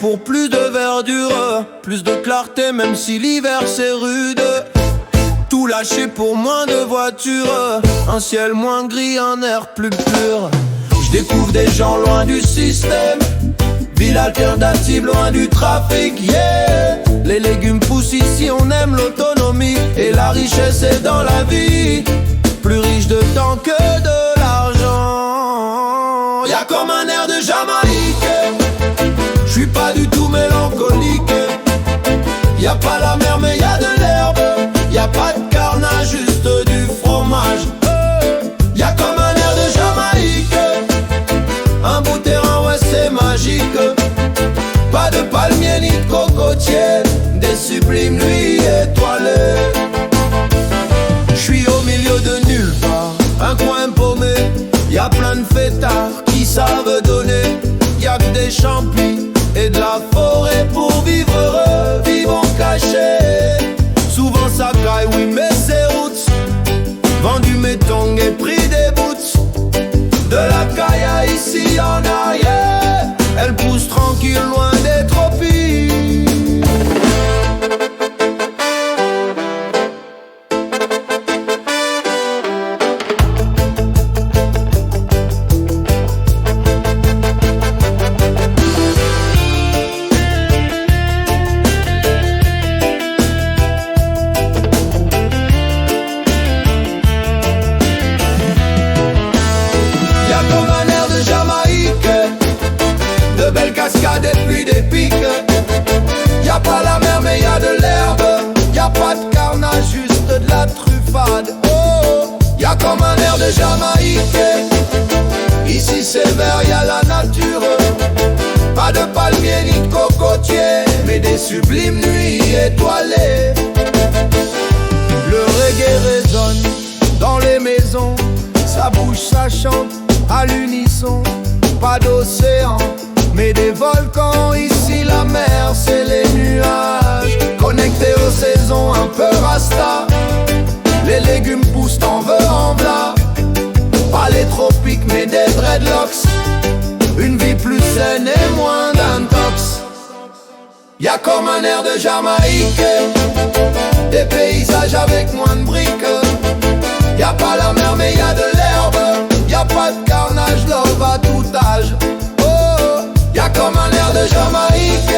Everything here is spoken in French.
pour plus de verdure, plus de clarté même si l'hiver c'est rude. Tout lâcher pour moins de voitures, un ciel moins gris, un air plus pur. Je découvre des gens loin du système, ville alternative loin du trafic, yeah. Les légumes poussent ici, on aime l'autonomie, et la richesse est dans la vie, plus riche de temps que de l'argent. Y'a comme un air de Jamaïque, je suis pas du tout mélancolique. Y'a pas la mer mais y'a de l'herbe, y'a pas de carnage, juste du fromage. Y'a comme un air de Jamaïque, un beau terrain, ouais c'est magique. Pas de palmier ni de cocotier, des sublimes nuits étoilées. J'suis au milieu de nulle part, un coin paumé. Y'a plein de fêtards qui savent donner. Y'a que des champis et de la forêt pour vivre heureux, vivons cachés. Souvent ça caille, oui mais c'est route. Vendu mes tongs et pris des boots. De la caille à ici en arrière, elle pousse tranquille loin des tropiques. Cascade et puis des pics. Y'a pas la mer mais y'a de l'herbe, y'a pas de carnage, juste de la truffade. Oh, y'a comme un air de Jamaïque. Ici c'est vert, y'a la nature. Pas de palmier ni de cocotier, mais des sublimes nuits étoilées. Le reggae résonne dans les maisons, ça bouge, ça chante à l'unisson. Pas d'océan mais des volcans, ici la mer c'est les nuages. Connectés aux saisons, un peu rasta. Les légumes poussent, t'en veux en blas. Pas les tropiques mais des dreadlocks. Une vie plus saine et moins d'intox. Y'a comme un air de Jamaïque, des paysages avec moins de briques. Y'a pas la mer mais y'a de l'herbe, y'a pas de carnage, love à tout âge. Y'a comme un air de Jamaïque,